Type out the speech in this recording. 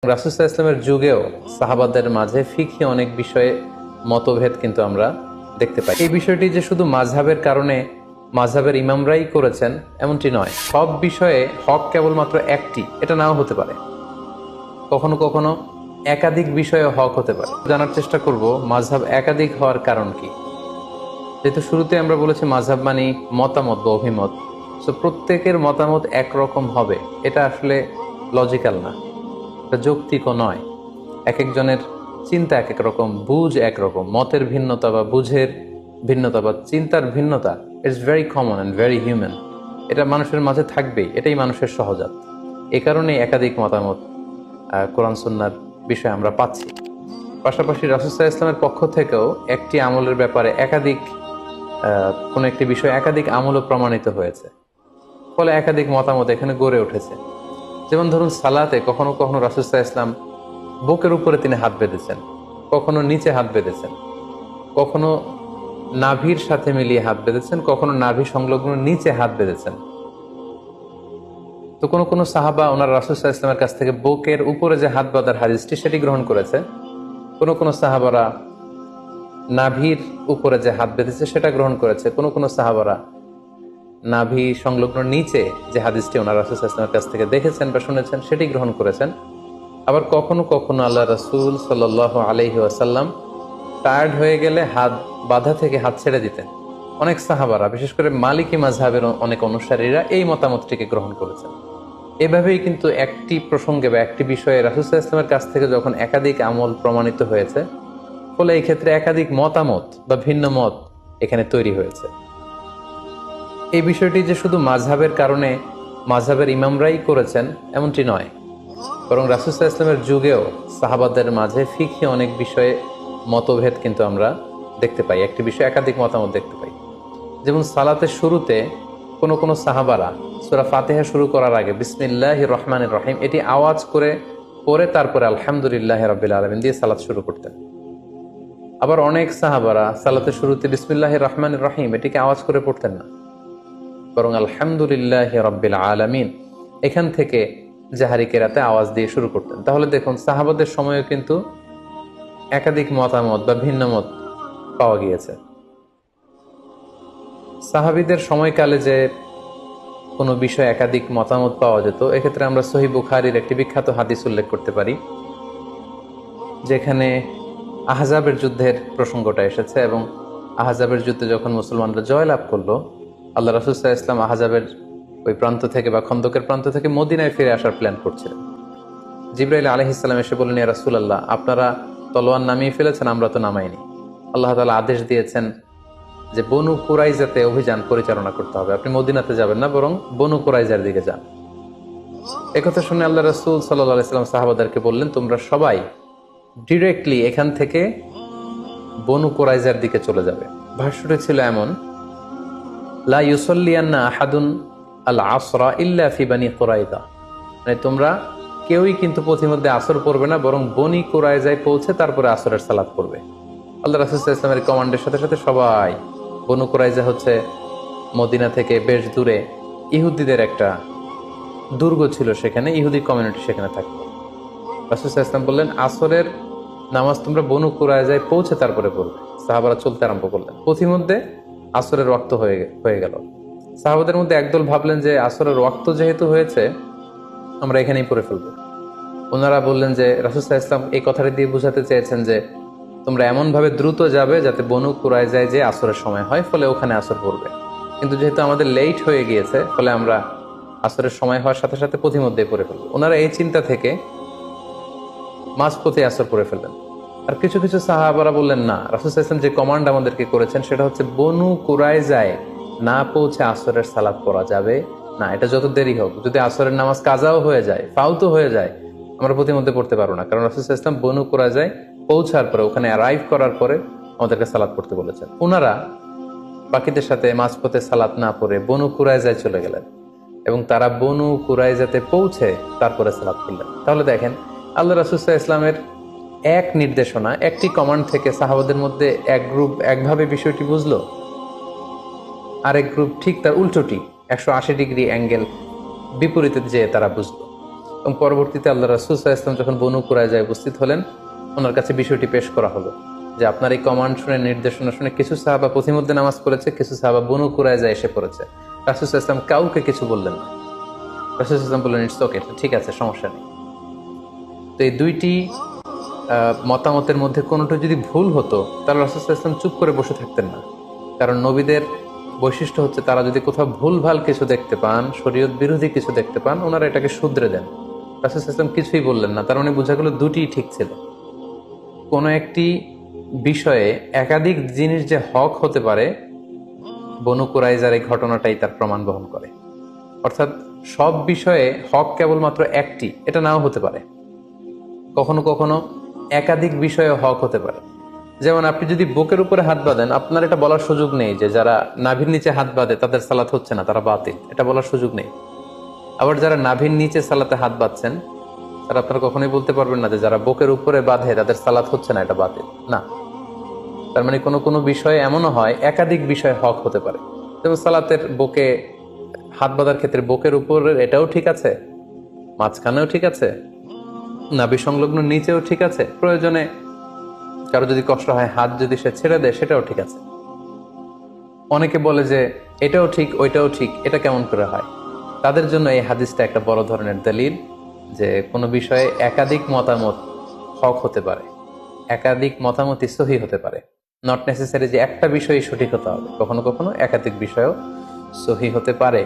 রাসূল সাল্লাল্লাহু আলাইহি ওয়াসাল্লামের যুগেও সাহাবাদের মাঝে ফিকহি অনেক বিষয়ে মতভেদ কিন্তু আমরা দেখতে পাই। এই বিষয়টি যে শুধু মাযহাবের কারণে মাযহাবের ইমামরাই করেছেন এমনটি নয়। সব বিষয়ে হক কেবলমাত্র একটি, এটা নাও হতে পারে। কখনো কখনো একাধিক বিষয়ে হক হতে পারে। জানার চেষ্টা করব মাযহাব একাধিক হওয়ার কারণ কি। যেহেতু শুরুতে আমরা বলেছি মাযহাব মানে মতামত বা অভিমত, তো প্রত্যেকের মতামত একরকম হবে এটা আসলে লজিক্যাল না, এটা যৌক্তিকও নয়। এক একজনের চিন্তা এক এক রকম, বুঝ একরকম, মতের ভিন্নতা বা বুঝের ভিন্নতা বা চিন্তার ভিন্নতা it's very common and very human. এটা মানুষের মাঝে থাকবেই, এটাই মানুষের সহজাত। এ কারণেই একাধিক মতামত কোরআন সুন্নাহর বিষয়ে আমরা পাচ্ছি। পাশাপাশি রাসূল সাল্লাল্লাহু আলাইহি ওয়াসাল্লামের পক্ষ থেকেও একটি আমলের ব্যাপারে একাধিক কোনো একটি বিষয় একাধিক আমলও প্রমাণিত হয়েছে, ফলে একাধিক মতামত এখানে গড়ে উঠেছে। যেমন ধরুন সালাতে কখনো কখনো রাসূল সাল্লাল্লাহু আলাইহি ওয়াসাল্লাম বুকের উপরে তিনি হাত বেঁধেছেন, কখনো নিচে হাত বেঁধেছেন, কখনো নাভির সাথে মিলিয়ে হাত বেঁধেছেন, কখনো নাভি সংলগ্ন নিচে হাত বেঁধেছেন। তো কোনো কোনো সাহাবা ওনার রাসূল সাল্লাল্লাহু আলাইহি ওয়াসাল্লামের কাছ থেকে বুকের উপরে যে হাত বাঁধার হাদিসটি সেটি গ্রহণ করেছে। কোনো কোনো সাহাবারা নাভির উপরে যে হাত বেঁধেছে সেটা গ্রহণ করেছে। কোনো কোনো সাহাবারা নাভি সংলগ্ন নিচে যে হাদিসটি ওনার রাসূল সাল্লাল্লাহু আলাইহি ওয়াসাল্লামের কাছ থেকে দেখেছেন বা শুনেছেন সেটি গ্রহণ করেছেন। আবার কখনো কখনো আল্লাহ রাসূল সাল্লাল্লাহু আলাইহি ওয়াসাল্লাম টায়ার্ড হয়ে গেলে হাত বাঁধা থেকে হাত ছেড়ে দিতেন। অনেক সাহাবারা, বিশেষ করে মালিকি মাযহাবের অনেক অনুসারীরা এই মতামতটিকে গ্রহণ করেছেন। এভাবেই কিন্তু একটি প্রসঙ্গে বা একটি বিষয়ে রাসূল সাল্লাল্লাহু আলাইহি ওয়াসাল্লামের কাছ থেকে যখন একাধিক আমল প্রমাণিত হয়েছে, ফলে এই ক্ষেত্রে একাধিক মতামত বা ভিন্ন মত এখানে তৈরি হয়েছে। এই বিষয়টি যে শুধু মাযহাবের কারণে মাযহাবের ইমামরাই করেছেন এমনটি নয়, বরং রাসূল সাল্লাল্লাহু আলাইহি ওয়াসাল্লামের যুগেও সাহাবাদের মাঝে ফিকহি অনেক বিষয়ে মতভেদ কিন্তু আমরা দেখতে পাই। একটি বিষয়ে একাধিক মতামত দেখতে পাই। যেমন সালাতের শুরুতে কোনো কোনো সাহাবারা সূরা ফাতিহা শুরু করার আগে বিসমিল্লাহির রহমানির রহিম এটি আওয়াজ করে পরে তারপরে আলহামদুলিল্লাহি রাব্বিল আলামিন দিয়ে সালাত শুরু করতেন। আবার অনেক সাহাবারা সালাতের শুরুতে বিসমিল্লাহির রহমানির রহিম এটিকে আওয়াজ করে পড়তেন না, বরং আলহামদুলিল্লাহি রাব্বিল আলামিন এখান থেকে জাহারি কেরাতে আওয়াজ দিয়ে শুরু করতেন। তাহলে দেখুন সাহাবাদের সময়ও কিন্তু একাধিক মতামত বা ভিন্ন মত পাওয়া গিয়েছে। সাহাবীদের সময়কালে যে কোনো বিষয়ে একাধিক মতামত পাওয়া যেত, এক্ষেত্রে আমরা সহিহ বুখারীর একটি বিখ্যাত হাদিস উল্লেখ করতে পারি, যেখানে আহজাবের যুদ্ধের প্রসঙ্গটা এসেছে এবং আহজাবের যুদ্ধে যখন মুসলমানরা জয়লাভ করলো, আল্লাহ রাসূল সাল্লাল্লাহু আলাইহি ওয়াসাল্লাম আহজাবের ওই প্রান্ত থেকে বা খন্দকের প্রান্ত থেকে মদিনায় ফিরে আসার প্ল্যান করছিলেন। জিবরাইল আলাইহিস সালাম এসে বললেন, ইয়া রাসূলুল্লাহ, আপনারা তলোয়ার নামিয়ে ফেলেছেন, আমরা তো নামাইনি। আল্লাহ তাআলা আদেশ দিয়েছেন যে বনু কুরাইজাতে অভিযান পরিচালনা করতে হবে, আপনি মদিনাতে যাবেন না, বরং বনু কুরাইজার দিকে যান। একথা শুনে আল্লাহ রাসূল সাল্লাল্লাহু আলাইহি ওয়াসাল্লাম সাহাবাদেরকে বললেন, তোমরা সবাই ডিরেক্টলি এখান থেকে বনু কুরাইজার দিকে চলে যাবে। ভাষ্যটি ছিল এমন, লা ইউসাল্লিয়ান্না আহাদুন আল আসরা ইল্লা ফি বানি কুরাইজা, মানে তোমরা কেউই কিন্তু পথিমধ্যে আসর পড়বে না, বরং বনি কুরাইজায় পৌঁছে তারপরে আসরের সালাত পড়বে। আল্লাহ রাসূল সাল্লাল্লাহু আলাইহি ওয়াসাল্লামের কমান্ডের সাথে সাথে সবাই, বনু কুরাইজা হচ্ছে মদিনা থেকে বেশ দূরে, ইহুদিদের একটা দুর্গ ছিল, সেখানে ইহুদি কমিউনিটি সেখানে থাকতো। রাসূল সাল্লাল্লাহু আলাইহি ওয়াসাল্লাম বললেন, আসরের নামাজ তোমরা বনু কুরাইজায় পৌঁছে তারপরে পড়বে। সাহাবারা চলতে আরম্ভ করলেন। পথিমধ্যে আসরের ওয়াক্ত হয়ে গেল। সাহাবাদের মধ্যে একদল ভাবলেন যে আসরের ওয়াক্ত যেহেতু হয়েছে আমরা এখানেই পড়ে ফেলবো। ওনারা বললেন যে রাসূল সাল্লাল্লাহু আলাইহি ওয়াসাল্লাম এই কথাটি দিয়ে বোঝাতে চেয়েছেন যে তোমরা এমনভাবে দ্রুত যাবে যাতে বনু কুরাইজায় যে আসরের সময় হয়, ফলে ওখানে আসর পড়বে। কিন্তু যেহেতু আমাদের লেট হয়ে গিয়েছে, ফলে আমরা আসরের সময় হওয়ার সাথে সাথে পথিমধ্যেই পড়ে ফেলবো। ওনারা এই চিন্তা থেকে মাঝপথে আসর পড়ে ফেললেন। আর কিছু কিছু সাহাবারা বললেন, না, রাসূল সাল্লাল্লাহু আলাইহি ওয়াসাল্লাম যে কমান্ড আমাদেরকে করেছেন সেটা হচ্ছে বনু কুরাইজায় না পৌঁছে আসরের সালাত পড়া যাবে না, এটা যত দেরি হোক, যদি আসরের নামাজ কাজাও হয়ে যায়, ফাউতো হয়ে যায়, আমরা প্রতিমধ্যে পড়তে পারবো না, কারণ রাসূল সাল্লাল্লাহু আলাইহি ওয়াসাল্লাম বনু কুরাইজায় পৌঁছার পরে, ওখানে অ্যারাইভ করার পরে আমাদেরকে সালাত পড়তে বলেছেন। ওনারা বাকিদের সাথে মাঝপথে সালাত না পড়ে বনু কুরাইজায় চলে গেলেন এবং তারা বনু কুরাইজাতে পৌঁছে তারপরে সালাত পড়লেন। তাহলে দেখেন আল্লাহ রাসূল সাল্লাল্লাহু আলাইহি ওয়াসাল্লামের এক নির্দেশনা, একটি কমান্ড থেকে সাহাবাদের মধ্যে এক গ্রুপ একভাবে বিষয়টি বুঝলো, আরেক গ্রুপ ঠিক তার উল্টোটি 180 ডিগ্রি অ্যাঙ্গেল বিপরীতে যেয়ে তারা বুঝলো। এবং পরবর্তীতে আল্লাহ রাসূল সাল্লাল্লাহু আলাইহি ওয়াসাল্লাম যখন বনু কুরাইজায় উপস্থিত হলেন, ওনার কাছে বিষয়টি পেশ করা হলো যে আপনার এই কমান্ড শুনে, নির্দেশনা শুনে কিছু সাহাবা পথিমধ্যে নামাজ পড়েছে, কিছু সাহাবা বনু কুরাইজায় এসে পড়েছে। রাসূল সাল্লাল্লাহু আলাইহি ওয়াসাল্লাম কাউকে কিছু বললেন না। রাসূল সাল্লাল্লাহু আলাইহি ওয়াসাল্লাম বললেন, ইটস ওকে, ঠিক আছে, সমস্যা নেই। তো এই দুইটি মতামতের মধ্যে কোনোটা যদি ভুল হতো তাহলে রাসূল সাল্লাল্লাহু আলাইহি ওয়াসাল্লাম চুপ করে বসে থাকতেন না। কারণ নবীদের বৈশিষ্ট্য হচ্ছে তারা যদি কোথাও ভুলভাল কিছু দেখতে পান, শরীয়ত বিরোধী কিছু দেখতে পান, ওনারা এটাকে শুধরে দেন। রাসূল সাল্লাল্লাহু আলাইহি ওয়াসাল্লাম কিছুই বললেন না, তার মানে বোঝা গেল দুটিই ঠিক ছিল। কোনো একটি বিষয়ে একাধিক জিনিস যে হক হতে পারে, বনু কুরাইজার এই ঘটনাটাই তার প্রমাণ বহন করে। অর্থাৎ সব বিষয়ে হক কেবলমাত্র একটি, এটা নাও হতে পারে। কখনো কখনো একাধিক বিষয়ে হক হতে পারে। যেমন আপনি যদি বুকের উপরে হাত বাঁধেন, আপনার এটা বলার সুযোগ নেই যে যারা নাভির নিচে হাত বাঁধে তাদের সালাত হচ্ছে না, তারা বাতিল, এটা বলার সুযোগ নেই। আবার যারা নাভির নিচে সালাতে হাত বাঁধছেন, তারা আপনারা কখনোই বলতে পারবেন না যে যারা বুকের উপরে বাঁধে তাদের সালাত হচ্ছে না, এটা বাতিল না। তার মানে কোনো কোনো বিষয়ে এমনও হয় একাধিক বিষয় হক হতে পারে। যেমন সালাতের বুকে হাত বাঁধার ক্ষেত্রে বুকের উপরে এটাও ঠিক আছে, মাঝখানেও ঠিক আছে, নাভি সংলগ্ন নিচেও ঠিক আছে, প্রয়োজনে কারো যদি কষ্ট হয় হাত যদি সে ছেড়ে দেয় সেটাও ঠিক আছে। অনেকে বলে যে এটাও ঠিক ওইটাও ঠিক, এটা কেমন করে হয়? তাদের জন্য এই হাদিসটা একটা বড় ধরনের দলিল যে কোনো বিষয়ে একাধিক মতামত হক হতে পারে, একাধিক মতামতই সহি হতে পারে। নট নেসেসারি যে একটা বিষয়ই সঠিক হতে হবে, কখনো কখনো একাধিক বিষয়ও সহি হতে পারে।